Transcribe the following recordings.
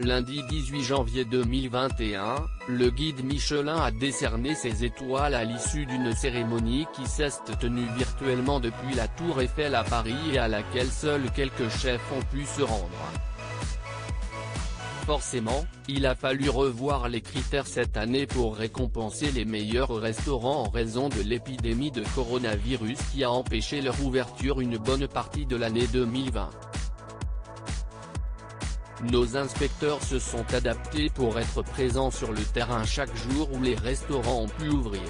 lundi 18 janvier 2021, le guide Michelin a décerné ses étoiles à l'issue d'une cérémonie qui s'est tenue virtuellement depuis la Tour Eiffel à Paris et à laquelle seuls quelques chefs ont pu se rendre. Forcément, il a fallu revoir les critères cette année pour récompenser les meilleurs restaurants en raison de l'épidémie de coronavirus qui a empêché leur ouverture une bonne partie de l'année 2020. Nos inspecteurs se sont adaptés pour être présents sur le terrain chaque jour où les restaurants ont pu ouvrir.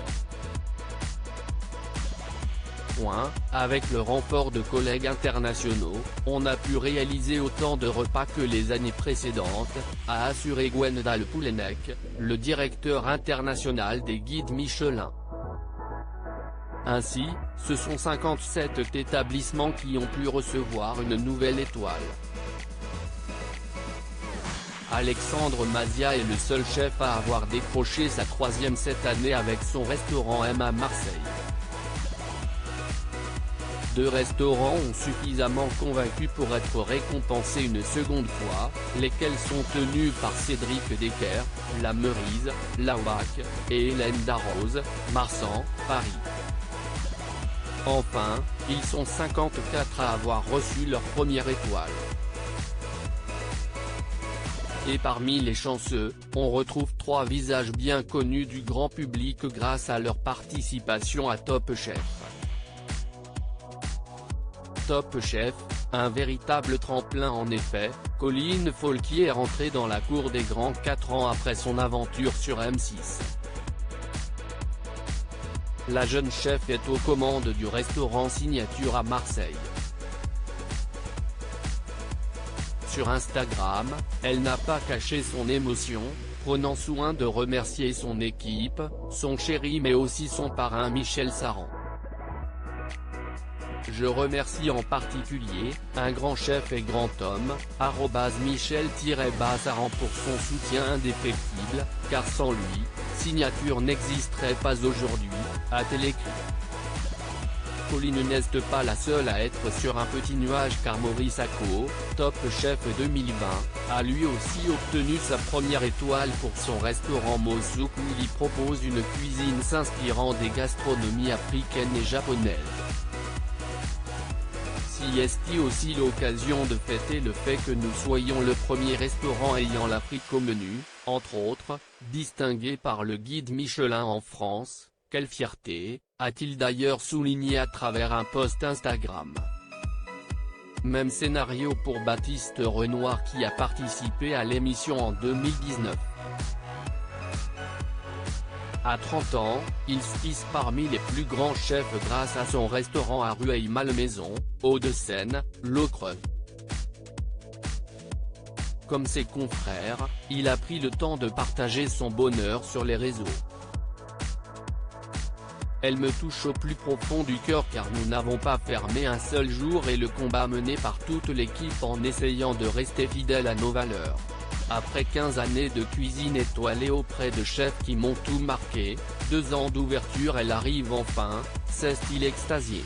Avec le renfort de collègues internationaux, on a pu réaliser autant de repas que les années précédentes, a assuré Gwendal Poulenec, le directeur international des guides Michelin. Ainsi, ce sont 57 établissements qui ont pu recevoir une nouvelle étoile. Alexandre Mazia est le seul chef à avoir décroché sa 3e cette année avec son restaurant M à Marseille. 2 restaurants ont suffisamment convaincu pour être récompensés une seconde fois, lesquels sont tenus par Cédric Decker, La Meurise, La Wac, et Hélène Darroze, Marsan, Paris. Enfin, ils sont 54 à avoir reçu leur première étoile. Et parmi les chanceux, on retrouve 3 visages bien connus du grand public grâce à leur participation à Top Chef. Top Chef, un véritable tremplin en effet, Colline Folquier est rentrée dans la cour des grands 4 ans après son aventure sur M6. La jeune chef est aux commandes du restaurant Signature à Marseille. Sur Instagram, elle n'a pas caché son émotion, prenant soin de remercier son équipe, son chéri mais aussi son parrain Michel Saran. Je remercie en particulier, un grand chef et grand homme, @Michel-Saran pour son soutien indéfectible, car sans lui, Signature n'existerait pas aujourd'hui, a-t-elle écrit. Colline n'est pas la seule à être sur un petit nuage car Maurice Acco, Top Chef 2020, a lui aussi obtenu sa première étoile pour son restaurant Mosouk où il y propose une cuisine s'inspirant des gastronomies africaines et japonaises. Si est aussi l'occasion de fêter le fait que nous soyons le premier restaurant ayant l'Afrique au menu, entre autres, distingué par le guide Michelin en France, quelle fierté, a-t-il d'ailleurs souligné à travers un post Instagram. Même scénario pour Baptiste Renoir qui a participé à l'émission en 2019. À 30 ans, il se hisse parmi les plus grands chefs grâce à son restaurant à Rueil-Malmaison, Hauts-de-Seine, Locre. Comme ses confrères, il a pris le temps de partager son bonheur sur les réseaux. Elle me touche au plus profond du cœur car nous n'avons pas fermé un seul jour et le combat mené par toute l'équipe en essayant de rester fidèle à nos valeurs. Après 15 années de cuisine étoilée auprès de chefs qui m'ont tout marqué, 2 ans d'ouverture elle arrive enfin, s'est-il extasié.